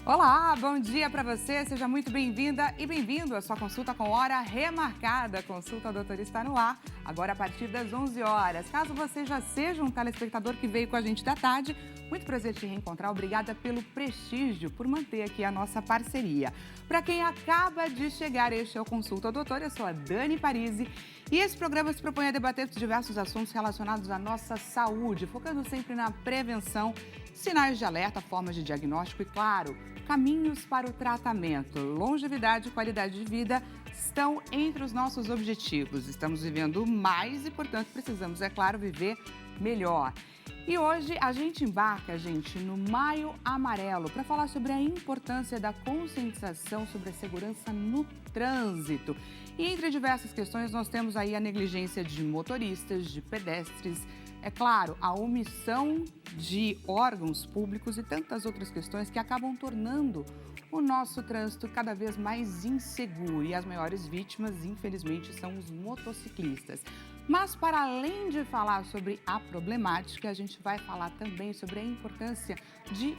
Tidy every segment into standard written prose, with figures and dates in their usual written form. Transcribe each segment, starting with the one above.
Olá, bom dia para você, seja muito bem-vinda e bem-vindo à sua consulta com hora remarcada. A consulta doutora está no ar, agora a partir das 11 horas. Caso você já seja um telespectador que veio com a gente da tarde, muito prazer te reencontrar. Obrigada pelo prestígio, por manter aqui a nossa parceria. Para quem acaba de chegar, este é o Consulta Doutora, eu sou a Dani Parisi e esse programa se propõe a debater diversos assuntos relacionados à nossa saúde, focando sempre na prevenção, sinais de alerta, formas de diagnóstico e, claro, caminhos para o tratamento. Longevidade e qualidade de vida estão entre os nossos objetivos. Estamos vivendo mais e, portanto, precisamos, é claro, viver melhor. E hoje a gente embarca, no Maio Amarelo para falar sobre a importância da conscientização sobre a segurança no trânsito. E entre diversas questões nós temos aí a negligência de motoristas, de pedestres, é claro, a omissão de órgãos públicos e tantas outras questões que acabam tornando o nosso trânsito cada vez mais inseguro. E as maiores vítimas, infelizmente, são os motociclistas. Mas, para além de falar sobre a problemática, a gente vai falar também sobre a importância de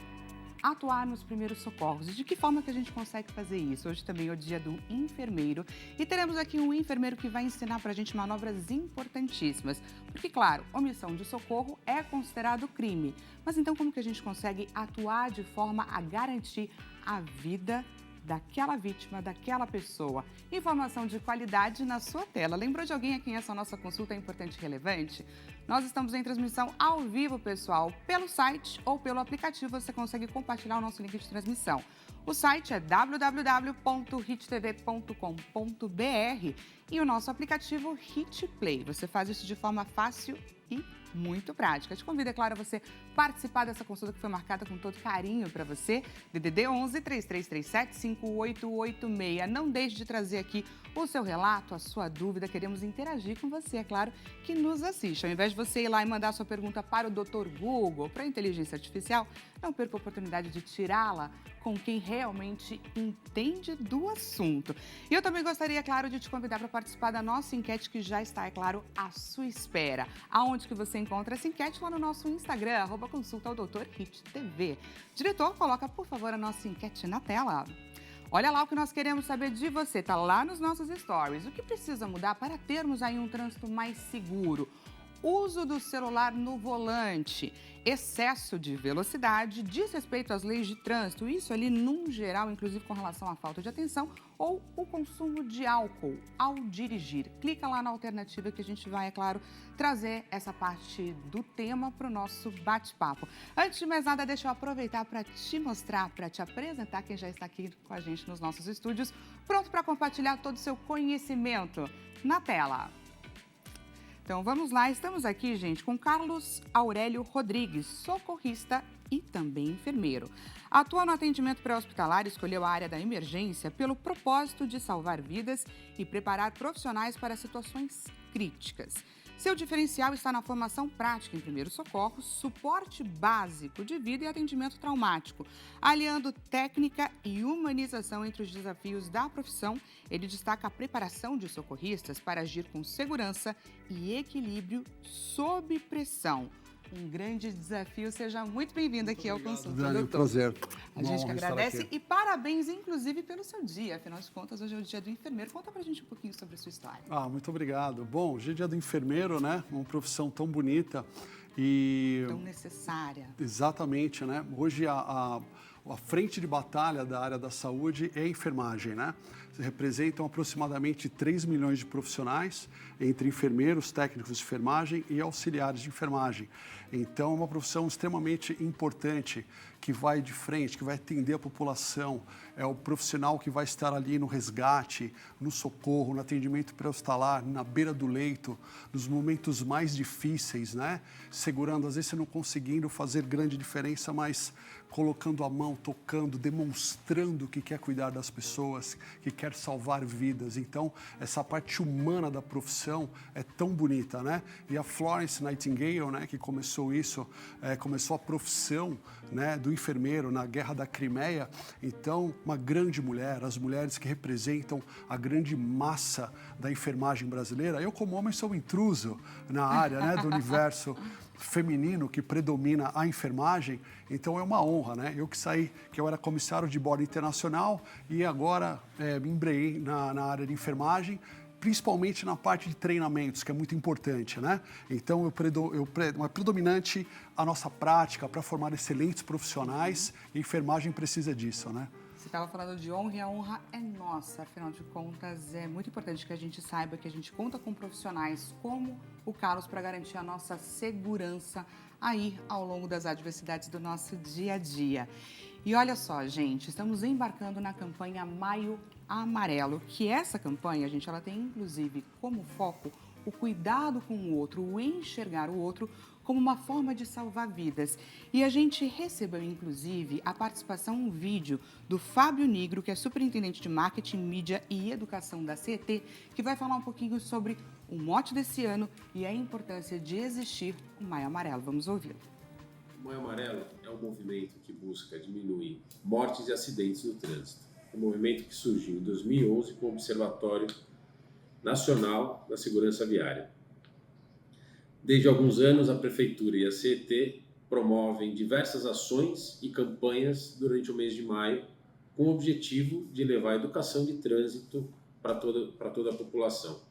atuar nos primeiros socorros. E de que forma que a gente consegue fazer isso? Hoje também é o dia do enfermeiro e teremos aqui um enfermeiro que vai ensinar para a gente manobras importantíssimas. Porque, claro, omissão de socorro é considerado crime. Mas então como que a gente consegue atuar de forma a garantir a vida daquela vítima, daquela pessoa? Informação de qualidade na sua tela. Lembrou de alguém a quem essa nossa consulta é importante e relevante? Nós estamos em transmissão ao vivo, pessoal, pelo site ou pelo aplicativo. Você consegue compartilhar o nosso link de transmissão. O site é www.hittv.com.br e o nosso aplicativo Hit Play. Você faz isso de forma fácil e muito prática. Te convido, é claro, a você participar dessa consulta que foi marcada com todo carinho para você. DDD 11 3337 5886. Não deixe de trazer aqui o seu relato, a sua dúvida. Queremos interagir com você, é claro, que nos assiste. Ao invés de você ir lá e mandar sua pergunta para o Dr. Google, para a inteligência artificial, não perca a oportunidade de tirá-la com quem realmente entende do assunto. E eu também gostaria, claro, de te convidar para participar da nossa enquete que já está, é claro, à sua espera. Aonde que você encontra essa enquete? Lá no nosso Instagram, @consultaodoutorhittv. Diretor, coloca, por favor, a nossa enquete na tela. Olha lá o que nós queremos saber de você, tá lá nos nossos stories. O que precisa mudar para termos aí um trânsito mais seguro? Uso do celular no volante, excesso de velocidade, desrespeito às leis de trânsito, isso ali num geral, inclusive com relação à falta de atenção, ou o consumo de álcool ao dirigir. Clica lá na alternativa que a gente vai, é claro, trazer essa parte do tema para o nosso bate-papo. Antes de mais nada, deixa eu aproveitar para te mostrar, para te apresentar quem já está aqui com a gente nos nossos estúdios, pronto para compartilhar todo o seu conhecimento na tela. Então, vamos lá. Estamos aqui, com Carlos Aurélio Rodrigues, socorrista e também enfermeiro. Atua no atendimento pré-hospitalar e escolheu a área da emergência pelo propósito de salvar vidas e preparar profissionais para situações críticas. Seu diferencial está na formação prática em primeiros socorros, suporte básico de vida e atendimento traumático. Aliando técnica e humanização entre os desafios da profissão, ele destaca a preparação de socorristas para agir com segurança e equilíbrio sob pressão. Um grande desafio. Seja muito bem-vindo aqui ao Consulta, Dani, doutor. Prazer. A gente que agradece e parabéns, inclusive, pelo seu dia. Afinal de contas, hoje é o dia do enfermeiro. Conta pra gente um pouquinho sobre a sua história. Muito obrigado. Bom, hoje é dia do enfermeiro, né? Uma profissão tão bonita e... tão necessária. Exatamente, né? Hoje a frente de batalha da área da saúde é a enfermagem, né? Representam aproximadamente 3 milhões de profissionais, entre enfermeiros, técnicos de enfermagem e auxiliares de enfermagem. Então, é uma profissão extremamente importante, que vai de frente, que vai atender a população. É o profissional que vai estar ali no resgate, no socorro, no atendimento pré-hospitalar, na beira do leito, nos momentos mais difíceis, né? Segurando, às vezes, você não conseguindo fazer grande diferença, mas colocando a mão, tocando, demonstrando que quer cuidar das pessoas, que quer salvar vidas. Então, essa parte humana da profissão é tão bonita, né? E a Florence Nightingale, né, que começou isso, começou a profissão, né, do enfermeiro na Guerra da Crimeia. Então, uma grande mulher, as mulheres que representam a grande massa da enfermagem brasileira. Eu, como homem, sou intruso na área, né, do universo feminino que predomina a enfermagem, então é uma honra, né? Que eu era comissário de bordo internacional e agora me embreiei na área de enfermagem, principalmente na parte de treinamentos, que é muito importante, né? Então, é predominante a nossa prática para formar excelentes profissionais e a enfermagem precisa disso, né? Você estava falando de honra e a honra é nossa, afinal de contas, é muito importante que a gente saiba que a gente conta com profissionais como o Carlos para garantir a nossa segurança aí ao longo das adversidades do nosso dia a dia. E olha só, gente, estamos embarcando na campanha Maio Amarelo, que essa campanha, gente, ela tem inclusive como foco o cuidado com o outro, o enxergar o outro como uma forma de salvar vidas. E a gente recebeu, inclusive, a participação em um vídeo do Fábio Nigro, que é superintendente de marketing, mídia e educação da CET, que vai falar um pouquinho sobre o mote desse ano e a importância de existir o Maio Amarelo. Vamos ouvi-lo. O Maio Amarelo é um movimento que busca diminuir mortes e acidentes no trânsito. É um movimento que surgiu em 2011 com o Observatório Nacional da Segurança Viária. Desde alguns anos, a Prefeitura e a CET promovem diversas ações e campanhas durante o mês de maio, com o objetivo de levar a educação de trânsito para toda a população.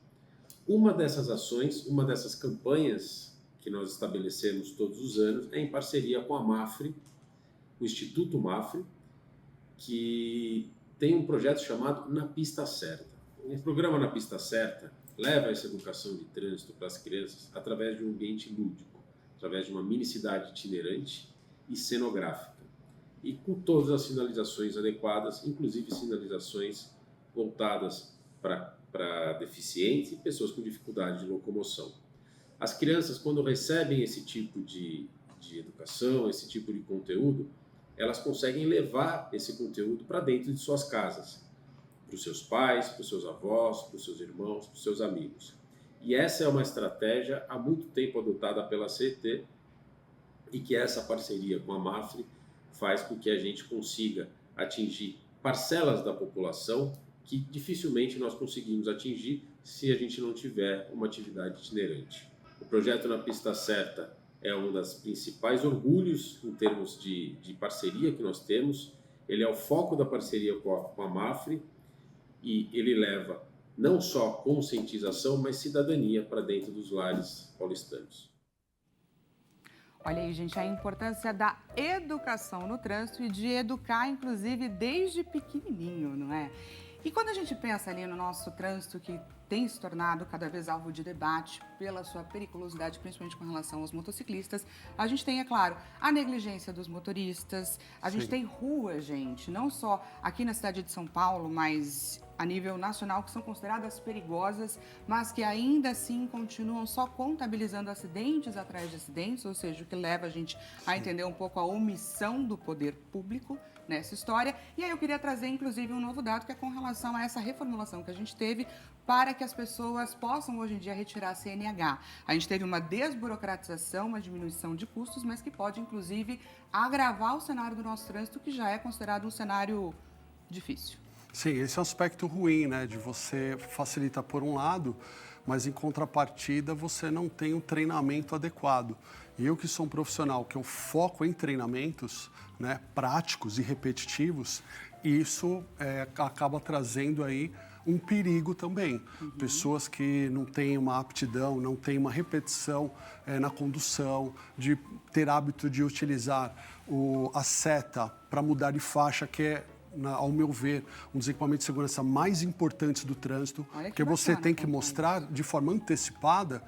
Uma dessas ações, uma dessas campanhas que nós estabelecemos todos os anos, é em parceria com a MAFRE, o Instituto MAFRE, que tem um projeto chamado Na Pista Certa. O programa Na Pista Certa leva essa educação de trânsito para as crianças através de um ambiente lúdico, através de uma mini-cidade itinerante e cenográfica, e com todas as sinalizações adequadas, inclusive sinalizações voltadas para deficientes e pessoas com dificuldade de locomoção. As crianças, quando recebem esse tipo de educação, esse tipo de conteúdo, elas conseguem levar esse conteúdo para dentro de suas casas, para os seus pais, para os seus avós, para os seus irmãos, para os seus amigos. E essa é uma estratégia há muito tempo adotada pela CET e que essa parceria com a MAFRE faz com que a gente consiga atingir parcelas da população que dificilmente nós conseguimos atingir se a gente não tiver uma atividade itinerante. O projeto Na Pista Certa é um dos principais orgulhos em termos de parceria que nós temos. Ele é o foco da parceria com a MAFRE, e ele leva não só conscientização, mas cidadania para dentro dos lares paulistanos. Olha aí, gente, a importância da educação no trânsito e de educar, inclusive, desde pequenininho, não é? E quando a gente pensa ali no nosso trânsito, que tem se tornado cada vez alvo de debate pela sua periculosidade, principalmente com relação aos motociclistas, a gente tem, é claro, a negligência dos motoristas, a gente tem ruas, gente, não só aqui na cidade de São Paulo, mas a nível nacional, que são consideradas perigosas, mas que ainda assim continuam só contabilizando acidentes atrás de acidentes, ou seja, o que leva a gente a entender um pouco a omissão do poder público nessa história. E aí eu queria trazer, inclusive, um novo dado que é com relação a essa reformulação que a gente teve para que as pessoas possam, hoje em dia, retirar a CNH. A gente teve uma desburocratização, uma diminuição de custos, mas que pode, inclusive, agravar o cenário do nosso trânsito, que já é considerado um cenário difícil. Sim, esse é um aspecto ruim, né? De você facilitar por um lado, mas em contrapartida você não tem um treinamento adequado. E eu que sou um profissional que eu foco em treinamentos, né, práticos e repetitivos, isso acaba trazendo aí um perigo também. Pessoas que não têm uma aptidão, não têm uma repetição na condução, de ter hábito de utilizar a seta para mudar de faixa, que é, ao meu ver, um dos equipamentos de segurança mais importantes do trânsito, porque você tem que mostrar de forma antecipada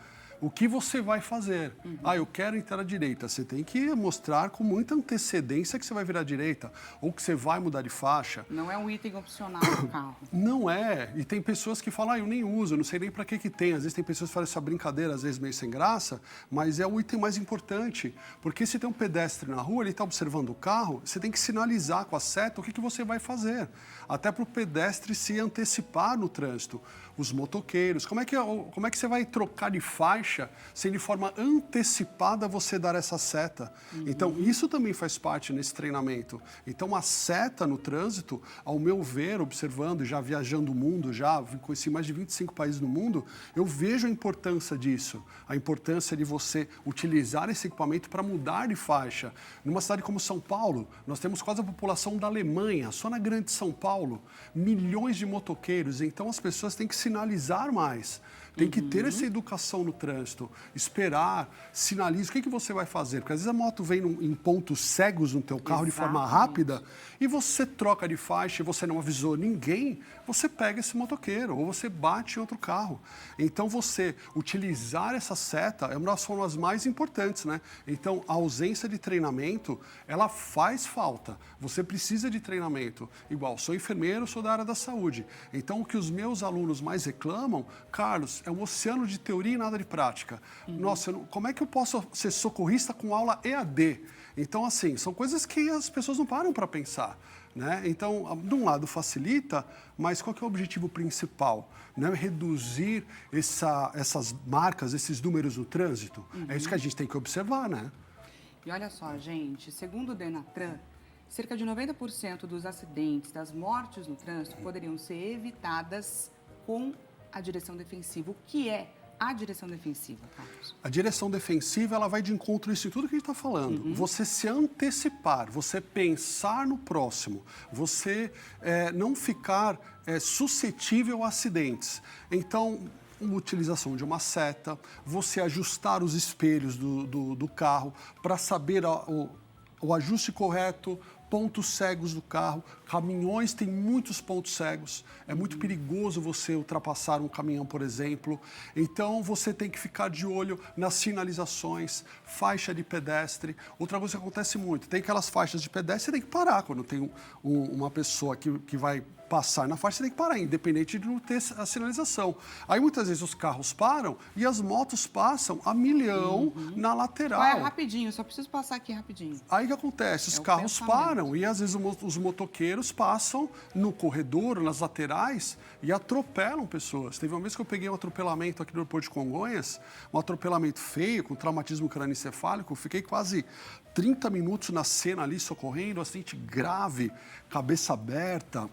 o que você vai fazer. Eu quero entrar à direita. Você tem que mostrar com muita antecedência que você vai virar à direita ou que você vai mudar de faixa. Não é um item opcional do carro. Não é. E tem pessoas que falam, eu nem uso, não sei nem para que tem. Às vezes tem pessoas que fazem essa brincadeira, às vezes meio sem graça, mas é o item mais importante. Porque se tem um pedestre na rua, ele está observando o carro, você tem que sinalizar com a seta o que você vai fazer. Até para o pedestre se antecipar no trânsito. Os motoqueiros, como é que você vai trocar de faixa faixa sem de forma antecipada você dar essa seta. Então, isso também faz parte nesse treinamento. Então, a seta no trânsito, ao meu ver, observando, já viajando o mundo, já conheci mais de 25 países no mundo, eu vejo a importância disso. A importância de você utilizar esse equipamento para mudar de faixa. Numa cidade como São Paulo, nós temos quase a população da Alemanha, só na grande São Paulo, milhões de motoqueiros. Então, as pessoas têm que sinalizar mais. Tem que ter essa educação no trânsito, esperar, sinaliza. O que você vai fazer? Porque às vezes a moto vem em pontos cegos no teu carro de forma rápida e você troca de faixa e você não avisou ninguém, você pega esse motoqueiro ou você bate em outro carro. Então, você utilizar essa seta é uma das formas mais importantes, né? Então, a ausência de treinamento, ela faz falta. Você precisa de treinamento. Igual, sou enfermeiro, sou da área da saúde. Então, o que os meus alunos mais reclamam, Carlos, é um oceano de teoria e nada de prática. Nossa, como é que eu posso ser socorrista com aula EAD? Então, assim, são coisas que as pessoas não param para pensar, né? Então, de um lado facilita, mas qual que é o objetivo principal? Né? Reduzir essas marcas, esses números no trânsito. É isso que a gente tem que observar, né? E olha só, gente, segundo o Denatran, cerca de 90% dos acidentes, das mortes no trânsito poderiam ser evitadas com a direção defensiva. O que é a direção defensiva, Carlos? A direção defensiva, ela vai de encontro a isso tudo que a gente está falando. Você se antecipar, você pensar no próximo, você não ficar suscetível a acidentes. Então, uma utilização de uma seta, você ajustar os espelhos do carro para saber o ajuste correto, pontos cegos do carro. Caminhões têm muitos pontos cegos. É muito perigoso você ultrapassar um caminhão, por exemplo. Então, você tem que ficar de olho nas sinalizações, faixa de pedestre. Outra coisa que acontece muito, tem aquelas faixas de pedestre, você tem que parar. Quando tem uma pessoa que vai passar na faixa, você tem que parar, independente de não ter a sinalização. Aí, muitas vezes, os carros param e as motos passam a milhão na lateral. Vai rapidinho, só preciso passar aqui rapidinho. Aí o que acontece? Os carros param e, às vezes, os motoqueiros passam no corredor, nas laterais e atropelam pessoas. Teve uma vez que eu peguei um atropelamento aqui no aeroporto de Congonhas, um atropelamento feio, com traumatismo crânioencefálico. Fiquei quase 30 minutos na cena ali, socorrendo, acidente grave, cabeça aberta.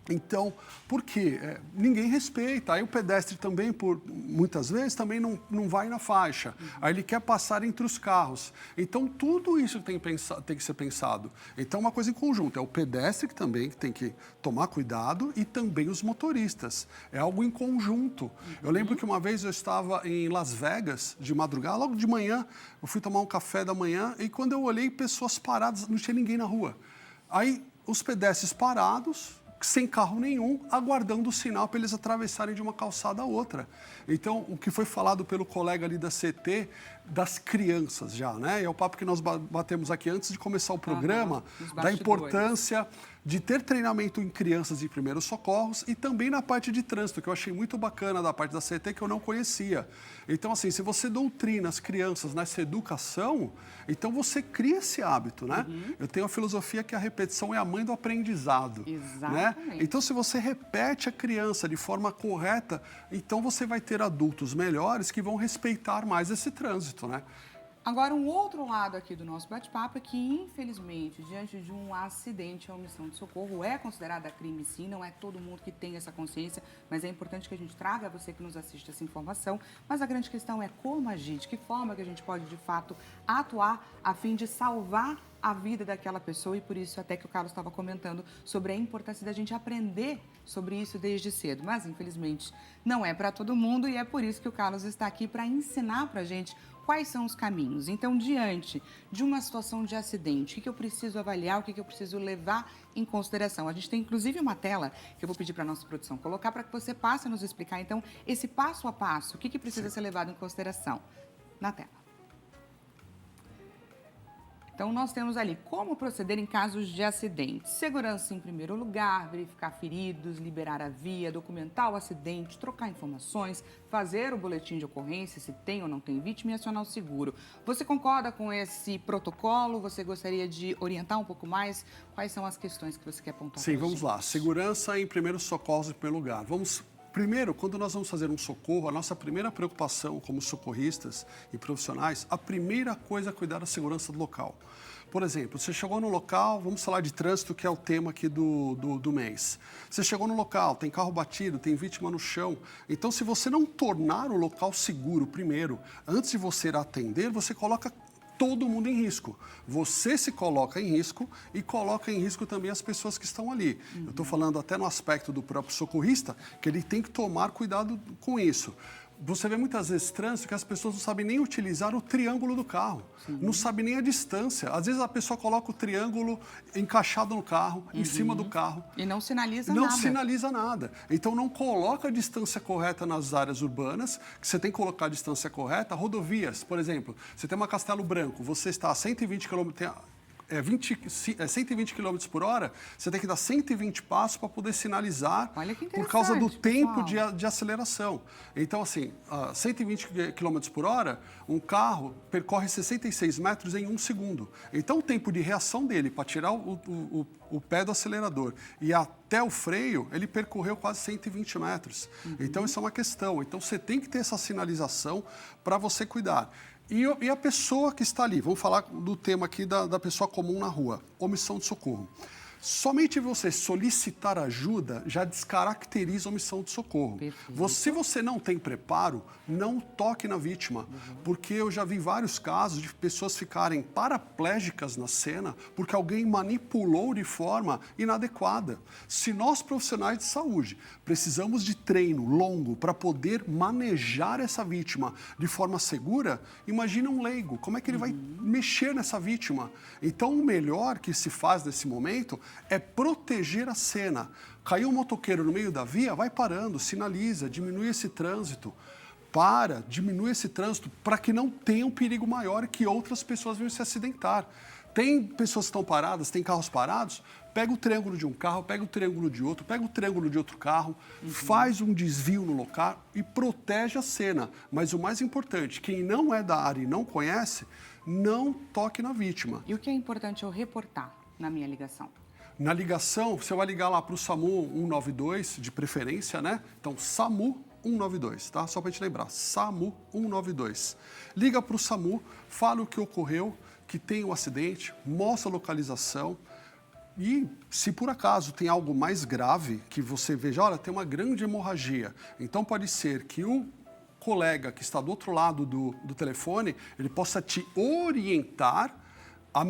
Então, por quê? Ninguém respeita. Aí o pedestre também, muitas vezes, também não vai na faixa. Aí ele quer passar entre os carros. Então, tudo isso tem que ser pensado. Então, uma coisa em conjunto. É o pedestre que também tem que tomar cuidado e também os motoristas. É algo em conjunto. Eu lembro que uma vez eu estava em Las Vegas, de madrugada, logo de manhã, eu fui tomar um café da manhã e quando eu olhei, pessoas paradas, não tinha ninguém na rua. Aí, os pedestres parados, sem carro nenhum, aguardando o sinal para eles atravessarem de uma calçada a outra. Então, o que foi falado pelo colega ali da CT, das crianças já, né? É o papo que nós batemos aqui antes de começar o programa, da importância de ter treinamento em crianças em primeiros socorros e também na parte de trânsito, que eu achei muito bacana da parte da CT, que eu não conhecia. Então, assim, se você doutrina as crianças nessa educação, então você cria esse hábito, né? Eu tenho a filosofia que a repetição é a mãe do aprendizado. Exatamente. Né? Então, se você repete a criança de forma correta, então você vai ter adultos melhores que vão respeitar mais esse trânsito, né? Agora, um outro lado aqui do nosso bate-papo é que, infelizmente, diante de um acidente, a omissão de socorro é considerada crime, sim. Não é todo mundo que tem essa consciência, mas é importante que a gente traga a você que nos assiste essa informação. Mas a grande questão é como agir, de que forma que a gente pode, de fato, atuar a fim de salvar a vida daquela pessoa. E por isso, até que o Carlos estava comentando sobre a importância da gente aprender sobre isso desde cedo. Mas, infelizmente, não é para todo mundo e é por isso que o Carlos está aqui para ensinar para a gente quais são os caminhos. Então, diante de uma situação de acidente, o que eu preciso avaliar, o que eu preciso levar em consideração? A gente tem, inclusive, uma tela que eu vou pedir para a nossa produção colocar para que você passe a nos explicar, então, esse passo a passo, o que precisa ser levado em consideração na tela. Então, nós temos ali como proceder em casos de acidente. Segurança em primeiro lugar, verificar feridos, liberar a via, documentar o acidente, trocar informações, fazer o boletim de ocorrência, se tem ou não tem vítima e acionar o seguro. Você concorda com esse protocolo? Você gostaria de orientar um pouco mais? Quais são as questões que você quer pontuar? Sim, vamos lá. Segurança em primeiros socorros em primeiro lugar. Vamos Primeiro, quando nós vamos fazer um socorro, a nossa primeira preocupação como socorristas e profissionais, a primeira coisa é cuidar da segurança do local. Por exemplo, você chegou no local, vamos falar de trânsito, que é o tema aqui do mês. Você chegou no local, tem carro batido, tem vítima no chão. Então, se você não tornar o local seguro primeiro, antes de você atender, você coloca todo mundo em risco. Você se coloca em risco e coloca em risco também as pessoas que estão ali. Eu estou falando até no aspecto do próprio socorrista, que ele tem que tomar cuidado com isso. Você vê muitas vezes trânsito que as pessoas não sabem nem utilizar o triângulo do carro, não sabem nem a distância. Às vezes a pessoa coloca o triângulo encaixado no carro, em cima do carro. E não sinaliza Não nada. sinaliza nada. Então não coloca a distância correta nas áreas urbanas, que você tem que colocar a distância correta. Rodovias, por exemplo, você tem uma Castelo Branco, você está a 120 km... 120 km por hora, você tem que dar 120 passos para poder sinalizar. Olha que por causa do tempo pessoal. de aceleração. Então, assim, a 120 km por hora, um carro percorre 66 metros em 1 segundo. Então, o tempo de reação dele para tirar o pé do acelerador e até o freio, ele percorreu quase 120 metros. Então, isso é uma questão. Então, você tem que ter essa sinalização para você cuidar. E a pessoa que está ali, vamos falar do tema aqui da pessoa comum na rua, omissão de socorro. Somente você solicitar ajuda já descaracteriza a omissão de socorro. Se você não tem preparo, não toque na vítima, porque eu já vi vários casos de pessoas ficarem paraplégicas na cena porque alguém manipulou de forma inadequada. Se nós, profissionais de saúde, precisamos de treino longo para poder manejar essa vítima de forma segura, imagina um leigo, como é que ele vai mexer nessa vítima? Então, o melhor que se faz nesse momento é proteger a cena. Caiu um motoqueiro no meio da via, vai parando, sinaliza, diminui esse trânsito. Diminui esse trânsito para que não tenha um perigo maior que outras pessoas venham se acidentar. Tem pessoas que estão paradas, tem carros parados, pega o triângulo de um carro, pega o triângulo de outro, pega o triângulo de outro carro, faz um desvio no local e protege a cena. Mas o mais importante, quem não é da área e não conhece, não toque na vítima. E o que é importante eu reportar na minha ligação? Na ligação, você vai ligar lá para o SAMU 192, de preferência, né? Então, SAMU 192, tá? Só para te lembrar, SAMU 192. Liga para o SAMU, fala o que ocorreu, que tem um acidente, mostra a localização e, se por acaso tem algo mais grave, que você veja, olha, tem uma grande hemorragia, então pode ser que o colega que está do outro lado do telefone, ele possa te orientar a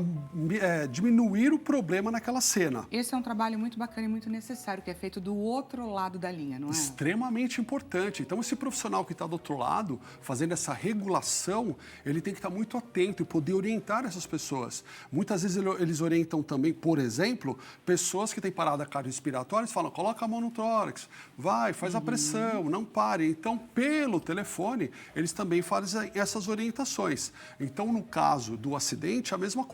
diminuir o problema naquela cena. Esse é um trabalho muito bacana e muito necessário, que é feito do outro lado da linha, não é? Extremamente importante. Então, esse profissional que está do outro lado, fazendo essa regulação, ele tem que estar muito atento e poder orientar essas pessoas. Muitas vezes eles orientam também, por exemplo, pessoas que têm parada cardiorrespiratória, eles falam, coloca a mão no tórax, vai, faz a pressão, não pare. Então, pelo telefone, eles também fazem essas orientações. Então, no caso do acidente, a mesma coisa.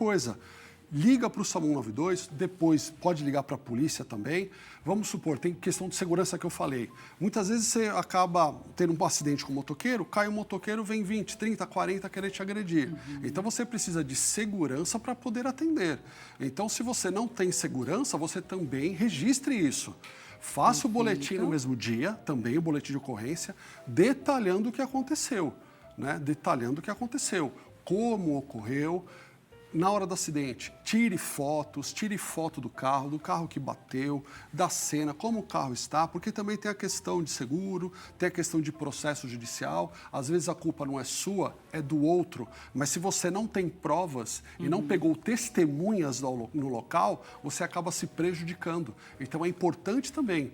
Liga para o SAMU 192, depois pode ligar para a polícia também. Vamos supor, tem questão de segurança que eu falei. Muitas vezes você acaba tendo um acidente com o motoqueiro, cai o motoqueiro, vem 20, 30, 40 querer te agredir. Então, você precisa de segurança para poder atender. Então, se você não tem segurança, você também registre isso. Faça o boletim no mesmo dia, também o boletim de ocorrência, detalhando o que aconteceu, né? Detalhando o que aconteceu, como ocorreu. Na hora do acidente, tire foto do carro que bateu, da cena, como o carro está, porque também tem a questão de seguro, tem a questão de processo judicial. Às vezes a culpa não é sua, é do outro, mas se você não tem provas e não pegou testemunhas no local, você acaba se prejudicando. Então é importante também,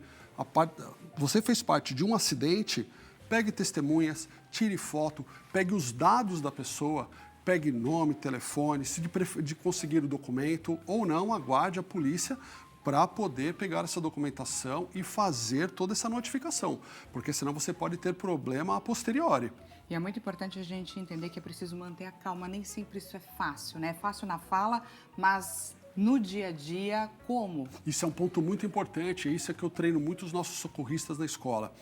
você fez parte de um acidente, pegue testemunhas, tire foto, pegue os dados da pessoa, pegue nome, telefone, se de conseguir o documento ou não, aguarde a polícia para poder pegar essa documentação e fazer toda essa notificação, porque senão você pode ter problema a posteriori. E é muito importante a gente entender que é preciso manter a calma, nem sempre isso é fácil, né? É fácil na fala, mas no dia a dia, como? Isso é um ponto muito importante, isso é que eu treino muitos nossos socorristas na escola.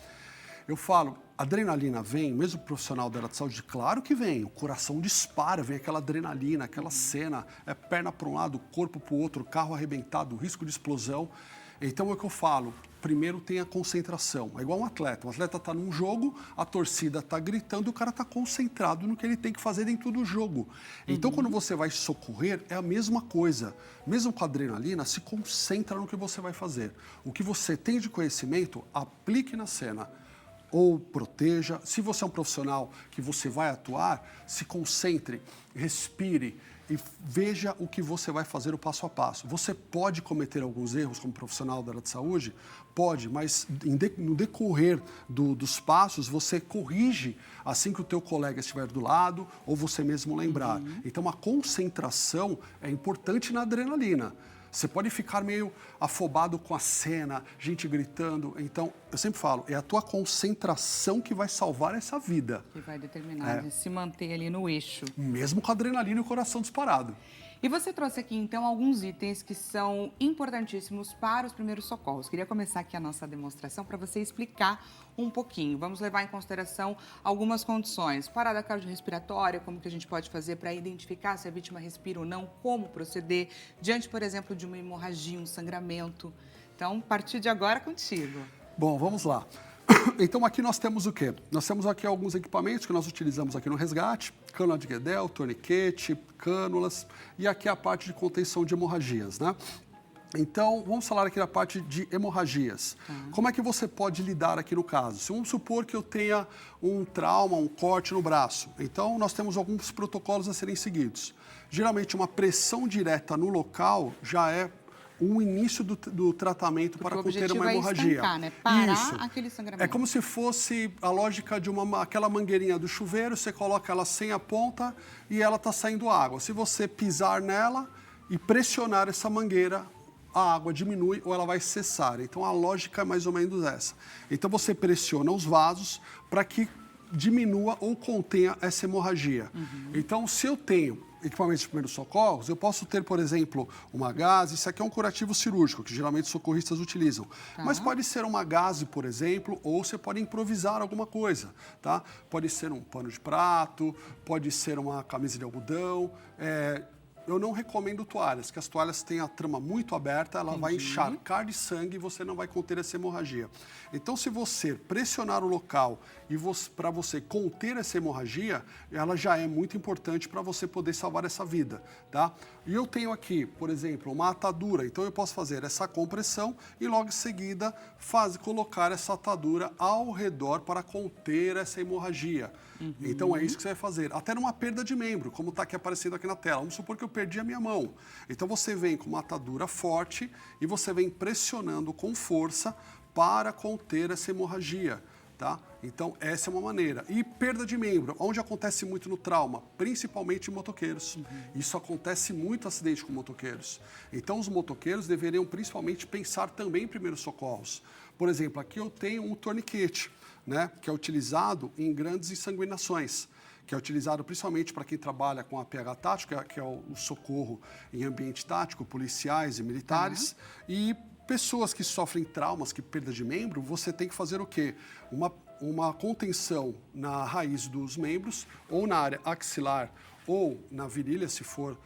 Eu falo, a adrenalina vem, mesmo o profissional da área de saúde, claro que vem, o coração dispara, vem aquela adrenalina, aquela cena, é perna para um lado, corpo para o outro, carro arrebentado, risco de explosão. Então, é o que eu falo, primeiro tem a concentração. É igual um atleta. O atleta está num jogo, a torcida está gritando, o cara está concentrado no que ele tem que fazer dentro do jogo. Então, quando você vai socorrer, é a mesma coisa. Mesmo com a adrenalina, se concentra no que você vai fazer. O que você tem de conhecimento, aplique na cena. Ou proteja. Se você é um profissional que você vai atuar, se concentre, respire e veja o que você vai fazer o passo a passo. Você pode cometer alguns erros como profissional da área de saúde? Pode, mas no decorrer dos passos, você corrige assim que o teu colega estiver do lado ou você mesmo lembrar. Então, a concentração é importante na adrenalina. Você pode ficar meio afobado com a cena, gente gritando. Então, eu sempre falo, é a tua concentração que vai salvar essa vida. Que vai determinar, né? Se manter ali no eixo. Mesmo com a adrenalina e o coração disparado. E você trouxe aqui, então, alguns itens que são importantíssimos para os primeiros socorros. Queria começar aqui a nossa demonstração para você explicar um pouquinho. Vamos levar em consideração algumas condições. Parada cardiorrespiratória, como que a gente pode fazer para identificar se a vítima respira ou não, como proceder, diante, por exemplo, de uma hemorragia, um sangramento. Então, a partir de agora, contigo. Bom, vamos lá. Então, aqui nós temos o quê? Nós temos aqui alguns equipamentos que nós utilizamos aqui no resgate, cânula de Guedel, torniquete, cânulas, e aqui a parte de contenção de hemorragias, né? Então, vamos falar aqui da parte de hemorragias. Como é que você pode lidar aqui no caso? Se vamos supor que eu tenha um trauma, um corte no braço. Então, nós temos alguns protocolos a serem seguidos. Geralmente, uma pressão direta no local já é o início do tratamento para conter uma hemorragia. É estancar, né? Parar Isso. aquele sangramento. É como se fosse a lógica de aquela mangueirinha do chuveiro, você coloca ela sem a ponta e ela está saindo água. Se você pisar nela e pressionar essa mangueira, a água diminui ou ela vai cessar. Então, a lógica é mais ou menos essa. Então, você pressiona os vasos para que diminua ou contenha essa hemorragia. Então, se eu tenho equipamentos de primeiros socorros, eu posso ter, por exemplo, uma gaze. Isso aqui é um curativo cirúrgico, que geralmente os socorristas utilizam. Mas pode ser uma gaze, por exemplo, ou você pode improvisar alguma coisa, tá? Pode ser um pano de prato, pode ser uma camisa de algodão. Eu não recomendo toalhas, que as toalhas têm a trama muito aberta, ela vai encharcar de sangue e você não vai conter essa hemorragia. Então, se você pressionar o local e para você conter essa hemorragia, ela já é muito importante para você poder salvar essa vida, tá? E eu tenho aqui, por exemplo, uma atadura, então eu posso fazer essa compressão e logo em seguida colocar essa atadura ao redor para conter essa hemorragia. Então, é isso que você vai fazer. Até numa perda de membro, como está aqui aparecendo aqui na tela. Vamos supor que eu perdi a minha mão. Então, você vem com uma atadura forte e você vem pressionando com força para conter essa hemorragia, tá? Então, essa é uma maneira. E perda de membro, onde acontece muito no trauma, principalmente em motoqueiros. Isso acontece muito acidente com motoqueiros. Então, os motoqueiros deveriam principalmente pensar também em primeiros socorros. Por exemplo, aqui eu tenho um torniquete, né, que é utilizado em grandes ensanguinações, que é utilizado principalmente para quem trabalha com a PH tático, que é o socorro em ambiente tático, policiais e militares, e pessoas que sofrem traumas, que perda de membro, você tem que fazer o quê? Uma contenção na raiz dos membros, ou na área axilar, ou na virilha, se for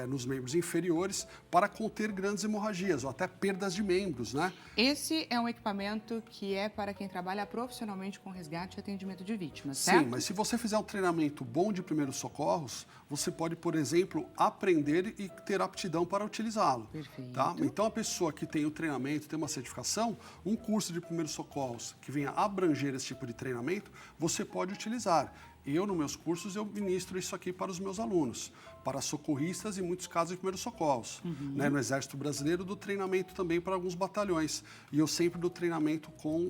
nos membros inferiores, para conter grandes hemorragias ou até perdas de membros, né? Esse é um equipamento que é para quem trabalha profissionalmente com resgate e atendimento de vítimas, certo? Sim, mas se você fizer um treinamento bom de primeiros socorros, você pode, por exemplo, aprender e ter aptidão para utilizá-lo. Perfeito. Tá? Então, a pessoa que tem o treinamento, tem uma certificação, um curso de primeiros socorros que venha abranger esse tipo de treinamento, você pode utilizar. Eu, nos meus cursos, eu ministro isso aqui para os meus alunos, para socorristas e, em muitos casos, de primeiros socorros. Né? No Exército Brasileiro, dou treinamento também para alguns batalhões. E eu sempre dou treinamento com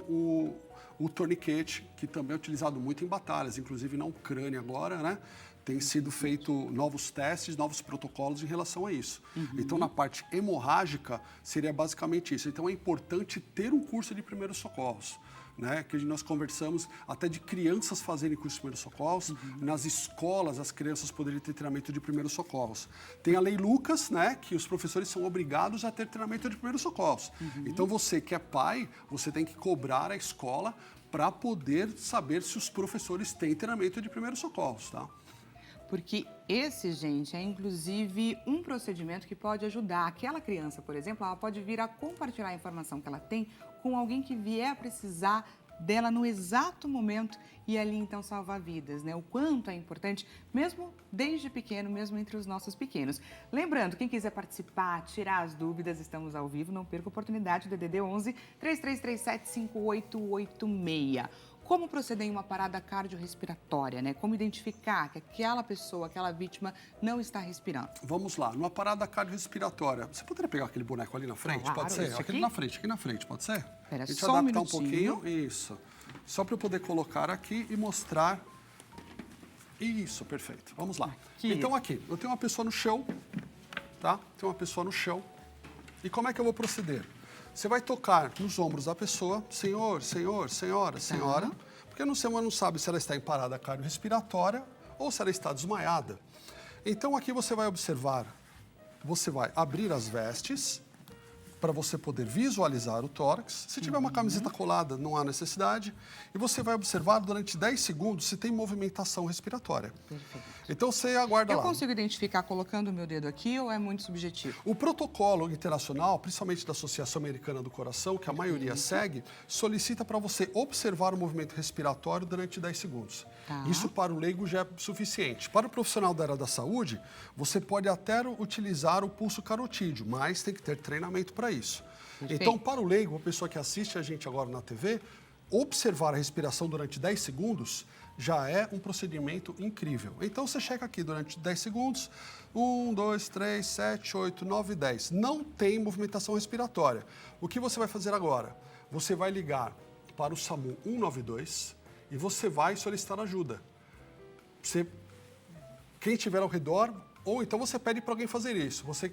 o torniquete, que também é utilizado muito em batalhas, inclusive na Ucrânia agora, né? Tem sido feito novos testes, novos protocolos em relação a isso. Então, na parte hemorrágica, seria basicamente isso. Então, é importante ter um curso de primeiros socorros. Né, que nós conversamos até de crianças fazerem curso de primeiros socorros. Nas escolas, as crianças poderiam ter treinamento de primeiros socorros. Tem a Lei Lucas, né, que os professores são obrigados a ter treinamento de primeiros socorros. Então, você que é pai, você tem que cobrar a escola para poder saber se os professores têm treinamento de primeiros socorros, tá? Porque esse, gente, é inclusive um procedimento que pode ajudar. Aquela criança, por exemplo, ela pode vir a compartilhar a informação que ela tem com alguém que vier a precisar dela no exato momento e ali então salvar vidas, né? O quanto é importante, mesmo desde pequeno, mesmo entre os nossos pequenos. Lembrando, quem quiser participar, tirar as dúvidas, estamos ao vivo, não perca a oportunidade, DDD 11 3337 5886. Como proceder em uma parada cardiorrespiratória, né? Como identificar que aquela pessoa, aquela vítima não está respirando? Vamos lá, numa parada cardiorrespiratória, você poderia pegar aquele boneco ali na frente? Claro, Pode ser? esse Aquele aqui na frente, pode ser? Espera A gente só um adaptar um minutinho. pouquinho, isso. Só para eu poder colocar aqui e mostrar. Isso, perfeito. Vamos lá. Aqui. Então aqui, eu tenho uma pessoa no chão, tá? Tem uma pessoa no chão. E como é que eu vou proceder? Você vai tocar nos ombros da pessoa, senhor, senhora, porque você não sabe se ela está em parada cardiorrespiratória ou se ela está desmaiada. Então aqui você vai observar, você vai abrir as vestes para você poder visualizar o tórax. Se tiver uma camiseta colada, não há necessidade. E você vai observar durante 10 segundos se tem movimentação respiratória. Perfeito. Então você aguarda lá. Eu consigo identificar colocando o meu dedo aqui ou é muito subjetivo? O protocolo internacional, principalmente da Associação Americana do Coração, que a maioria segue, solicita para você observar o movimento respiratório durante 10 segundos. Tá. Isso para o leigo já é suficiente. Para o profissional da área da saúde, você pode até utilizar o pulso carotídeo, mas tem que ter treinamento para isso. Perfeito. Então, para o leigo, a pessoa que assiste a gente agora na TV, observar a respiração durante 10 segundos já é um procedimento incrível. Então, você checa aqui durante 10 segundos, 1, 2, 3, 7, 8, 9, 10. Não tem movimentação respiratória. O que você vai fazer agora? Você vai ligar para o SAMU 192 e você vai solicitar ajuda. Quem estiver ao redor, ou então você pede para alguém fazer isso. Você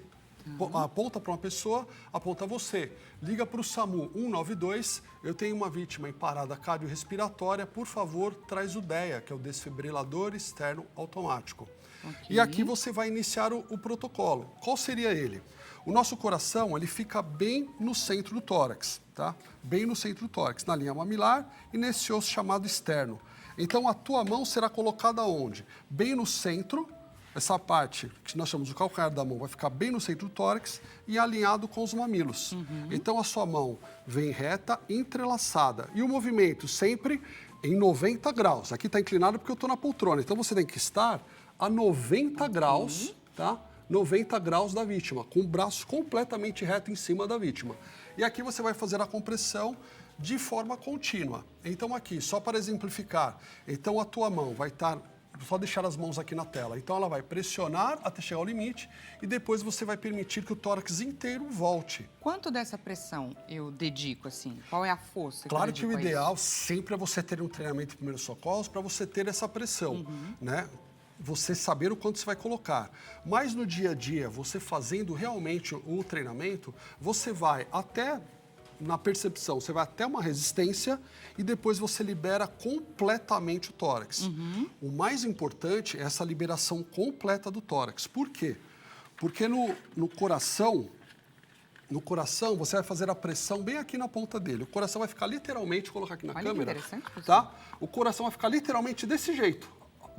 aponta para uma pessoa, aponta você. Liga para o SAMU 192, eu tenho uma vítima em parada cardiorrespiratória, por favor, traz o DEA, que é o desfibrilador externo automático. Okay. E aqui você vai iniciar o protocolo. Qual seria ele? O nosso coração, ele fica bem no centro do tórax, tá? Bem no centro do tórax, na linha mamilar e nesse osso chamado externo. Então, a tua mão será colocada onde? Bem no centro. Essa parte que nós chamamos de calcanhar da mão vai ficar bem no centro do tórax e alinhado com os mamilos. Então, a sua mão vem reta, entrelaçada. E o movimento sempre em 90 graus. Aqui está inclinado porque eu estou na poltrona. Então, você tem que estar a 90 graus, tá? 90 graus da vítima, com o braço completamente reto em cima da vítima. E aqui você vai fazer a compressão de forma contínua. Então, aqui, só para exemplificar, então a tua mão vai estar... Só deixar as mãos aqui na tela. Então, ela vai pressionar até chegar ao limite e depois você vai permitir que o tórax inteiro volte. Quanto dessa pressão eu dedico, assim? Qual é a força? Claro que o eu dedico a ideal sempre é você ter um treinamento de primeiros socorros para você ter essa pressão, né? Você saber o quanto você vai colocar. Mas no dia a dia, você fazendo realmente o treinamento, você vai até... Na percepção, você vai até uma resistência e depois você libera completamente o tórax. O mais importante é essa liberação completa do tórax. Por quê? Porque no coração você vai fazer a pressão bem aqui na ponta dele. O coração vai ficar literalmente, vou colocar aqui na câmera, que interessante, tá? O coração vai ficar literalmente desse jeito,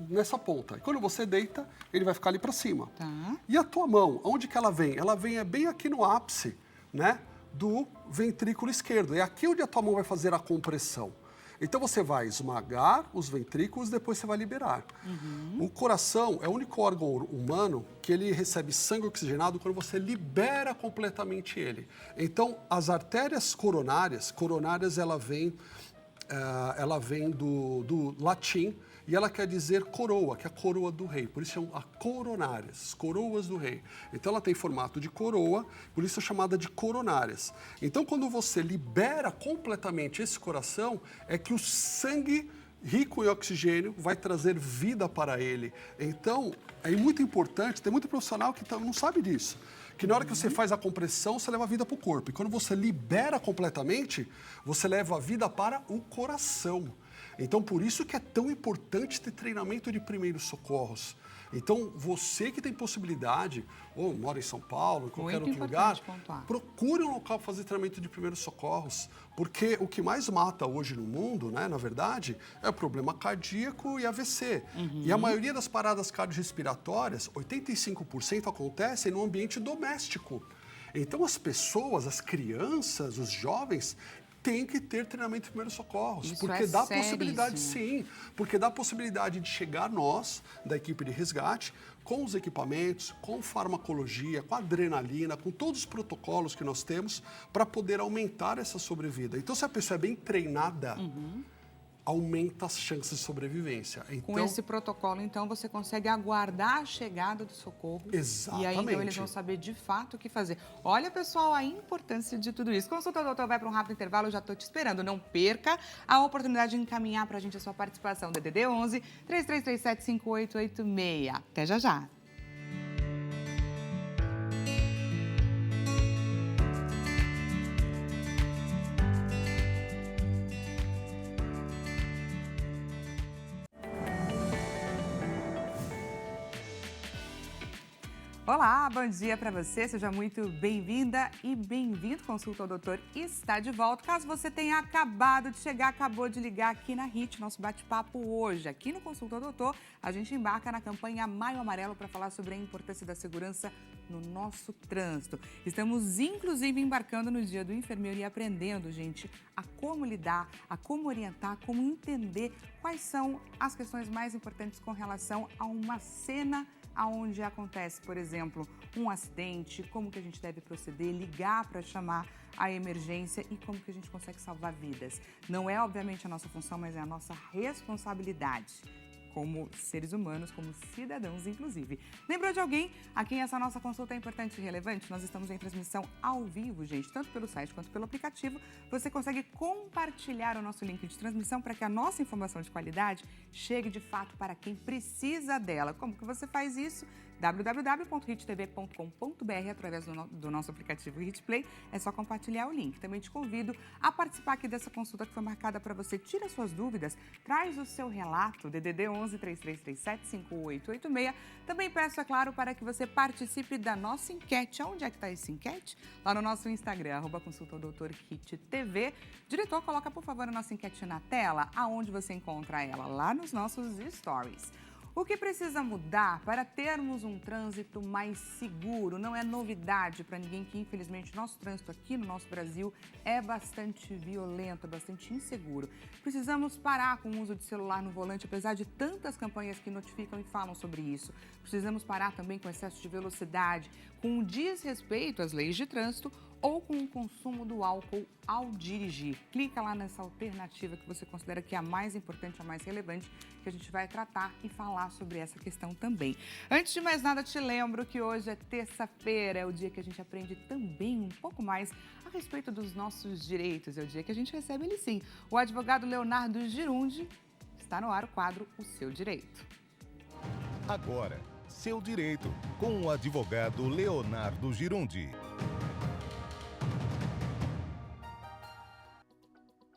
nessa ponta. E quando você deita, ele vai ficar ali para cima. Tá. E a tua mão, onde que ela vem? Ela vem bem aqui no ápice, né? Do ventrículo esquerdo. É aqui onde a tua mão vai fazer a compressão. Então, você vai esmagar os ventrículos, depois você vai liberar. O coração é o único órgão humano que ele recebe sangue oxigenado quando você libera completamente ele. Então, as artérias coronárias ela vem do latim, e ela quer dizer coroa, que é a coroa do rei. Por isso chamam a coronárias, coroas do rei. Então ela tem formato de coroa, por isso é chamada de coronárias. Então quando você libera completamente esse coração, é que o sangue rico em oxigênio vai trazer vida para ele. Então é muito importante, tem muito profissional que não sabe disso. Que na hora que você faz a compressão, você leva a vida para o corpo. E quando você libera completamente, você leva a vida para o coração. Então, por isso que é tão importante ter treinamento de primeiros socorros. Então, você que tem possibilidade, ou mora em São Paulo, em qualquer Muito outro lugar, importante pontuar. procure um local para fazer treinamento de primeiros socorros, porque o que mais mata hoje no mundo, né, na verdade, é o problema cardíaco e AVC. E a maioria das paradas cardiorrespiratórias, 85% acontecem no ambiente doméstico. Então, as pessoas, as crianças, os jovens, têm que ter treinamento de primeiros socorros. Isso porque é dá seríssimo. possibilidade, sim, porque dá possibilidade de chegar nós, da equipe de resgate, com os equipamentos, com farmacologia, com adrenalina, com todos os protocolos que nós temos para poder aumentar essa sobrevida. Então, se a pessoa é bem treinada, aumenta as chances de sobrevivência. Então, Com esse protocolo, então, você consegue aguardar a chegada do socorro. Exatamente. E aí, então, eles vão saber de fato o que fazer. Olha, pessoal, a importância de tudo isso. Consulta, doutor, vai para um rápido intervalo, eu já estou te esperando. Não perca a oportunidade de encaminhar para a gente a sua participação. DDD 11 3337 5886. Até já já. Olá, bom dia para você, seja muito bem-vinda e bem-vindo. Consulta ao Doutor está de volta. Caso você tenha acabado de chegar, acabou de ligar aqui na HIT, nosso bate-papo hoje. Aqui no Consulta ao Doutor, a gente embarca na campanha Maio Amarelo para falar sobre a importância da segurança no nosso trânsito. Estamos, inclusive, embarcando no Dia do Enfermeiro e aprendendo, gente, a como lidar, a como orientar, como entender quais são as questões mais importantes com relação a uma cena aonde acontece, por exemplo, um acidente, como que a gente deve proceder, ligar para chamar a emergência e como que a gente consegue salvar vidas. Não é, obviamente, a nossa função, mas é a nossa responsabilidade como seres humanos, como cidadãos, inclusive. Lembrou de alguém a quem essa nossa consulta é importante e relevante? Nós estamos em transmissão ao vivo, gente, tanto pelo site quanto pelo aplicativo. Você consegue compartilhar o nosso link de transmissão para que a nossa informação de qualidade chegue de fato para quem precisa dela. Como que você faz isso? www.hittv.com.br através do nosso aplicativo Hit Play. É só compartilhar o link. Também te convido a participar aqui dessa consulta que foi marcada para você. Tira suas dúvidas, traz o seu relato, DDD 11 3337 5886. Também peço, é claro, para que você participe da nossa enquete. Onde é que está essa enquete? Lá no nosso Instagram, @consultaodoutorhittv. Diretor, coloca, por favor, a nossa enquete na tela. Aonde você encontra ela? Lá nos nossos stories. O que precisa mudar para termos um trânsito mais seguro? Não é novidade para ninguém que, infelizmente, nosso trânsito aqui no nosso Brasil é bastante violento, bastante inseguro. Precisamos parar com o uso de celular no volante, apesar de tantas campanhas que notificam e falam sobre isso. Precisamos parar também com excesso de velocidade, com o desrespeito às leis de trânsito ou com o consumo do álcool ao dirigir. Clica lá nessa alternativa que você considera que é a mais importante, a mais relevante, que a gente vai tratar e falar sobre essa questão também. Antes de mais nada, te lembro que hoje é terça-feira, é o dia que a gente aprende também um pouco mais a respeito dos nossos direitos. É o dia que a gente recebe ele sim. O advogado Leonardo Girundi está no ar o quadro O Seu Direito. Agora, Seu Direito, com o advogado Leonardo Girundi.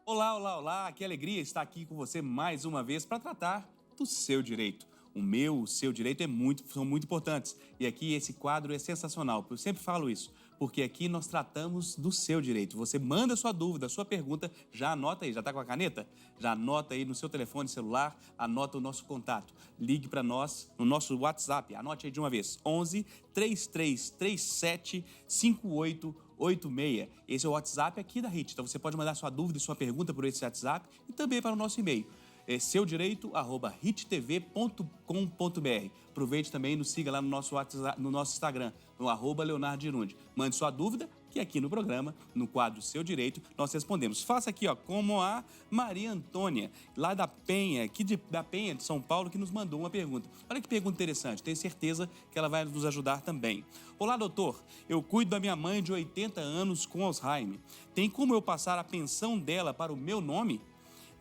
Olá, olá, olá, que alegria estar aqui com você mais uma vez para tratar do seu direito. O meu, o seu direito são muito importantes. E aqui esse quadro é sensacional, eu sempre falo isso, porque aqui nós tratamos do seu direito. Você manda sua dúvida, sua pergunta, já anota aí, já está com a caneta? Já anota aí no seu telefone celular, anota o nosso contato. Ligue para nós no nosso WhatsApp, anote aí de uma vez, 11 3337 5886. Esse é o WhatsApp aqui da HIT. Então você pode mandar sua dúvida e sua pergunta por esse WhatsApp e também para o nosso e-mail. É seudireito@hittv.com.br. Aproveite também e nos siga lá no nosso WhatsApp, no nosso Instagram, no @Leonardo Girundi. Mande sua dúvida, que aqui no programa, no quadro Seu Direito, nós respondemos. Faça aqui, ó, como a Maria Antônia, lá da Penha, da Penha, de São Paulo, que nos mandou uma pergunta. Olha que pergunta interessante, tenho certeza que ela vai nos ajudar também. Olá, doutor, eu cuido da minha mãe de 80 anos com Alzheimer. Tem como eu passar a pensão dela para o meu nome?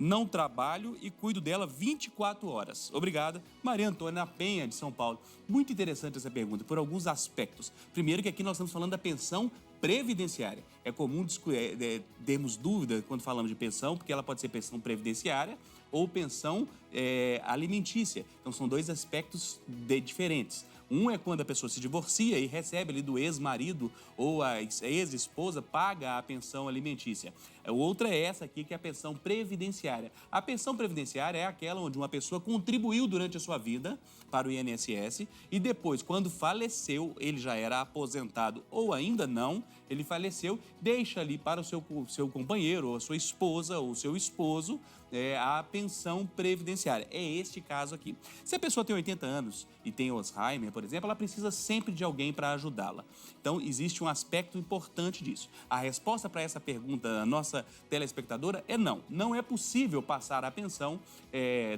Não trabalho e cuido dela 24 horas. Obrigada, Maria Antônia, na Penha, de São Paulo. Muito interessante essa pergunta, por alguns aspectos. Primeiro que aqui nós estamos falando da pensão previdenciária. É comum termos dúvida quando falamos de pensão, porque ela pode ser pensão previdenciária ou pensão alimentícia. Então, são dois aspectos diferentes. Um é quando a pessoa se divorcia e recebe ali do ex-marido ou a ex-esposa paga a pensão alimentícia. A outra é essa aqui, que é a pensão previdenciária. A pensão previdenciária é aquela onde uma pessoa contribuiu durante a sua vida para o INSS e depois, quando faleceu, ele já era aposentado ou ainda não, ele faleceu, deixa ali para o seu companheiro, ou a sua esposa, ou o seu esposo, a pensão previdenciária. É este caso aqui. Se a pessoa tem 80 anos e tem Alzheimer, por exemplo, ela precisa sempre de alguém para ajudá-la. Então, existe um aspecto importante disso. A resposta para essa pergunta da nossa telespectadora é não. Não é possível passar a pensão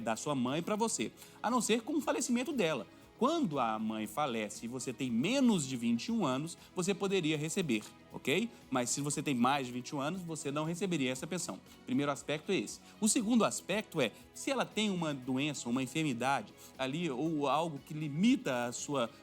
da sua mãe para você, a não ser com o falecimento dela. Quando a mãe falece e você tem menos de 21 anos, você poderia receber, ok? Mas se você tem mais de 21 anos, você não receberia essa pensão. O primeiro aspecto é esse. O segundo aspecto é, se ela tem uma doença, uma enfermidade ali, ou algo que limita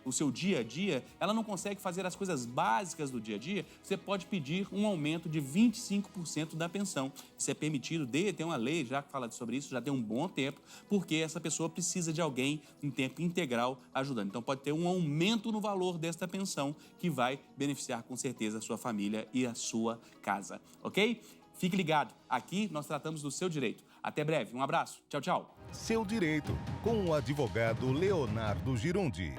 o seu dia a dia, ela não consegue fazer as coisas básicas do dia a dia, você pode pedir um aumento de 25% da pensão. Isso é permitido, tem uma lei já que fala sobre isso, já tem um bom tempo, porque essa pessoa precisa de alguém em tempo integral ajudando. Então, pode ter um aumento no valor desta pensão que vai beneficiar com certeza a sua família e a sua casa, ok? Fique ligado, aqui nós tratamos do seu direito. Até breve, um abraço, tchau, tchau. Seu Direito, com o advogado Leonardo Girundi.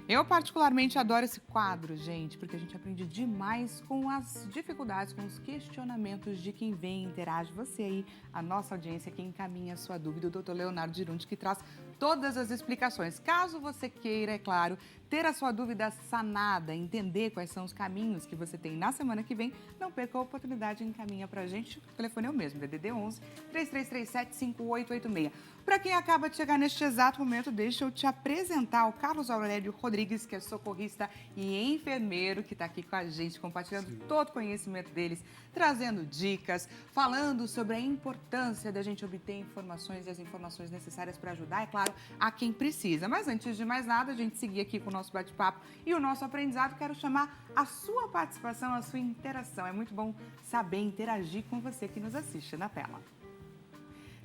Eu particularmente adoro esse quadro, gente, porque a gente aprende demais com as dificuldades, com os questionamentos de quem vem e interage. Você aí, a nossa audiência, quem encaminha a sua dúvida, o doutor Leonardo Girundi, que traz todas as explicações. Caso você queira, é claro, ter a sua dúvida sanada, entender quais são os caminhos que você tem na semana que vem, não perca a oportunidade de encaminhar pra gente. O telefone é o mesmo, DDD 11 3337 5886. Para quem acaba de chegar neste exato momento, deixa eu te apresentar o Carlos Aurélio Rodrigues, que é socorrista e enfermeiro, que está aqui com a gente, compartilhando todo o conhecimento deles, trazendo dicas, falando sobre a importância da gente obter informações e as informações necessárias para ajudar, é claro, a quem precisa. Mas antes de mais nada, a gente seguir aqui com o nosso bate-papo e o nosso aprendizado, quero chamar a sua participação, a sua interação. É muito bom saber interagir com você que nos assiste na tela.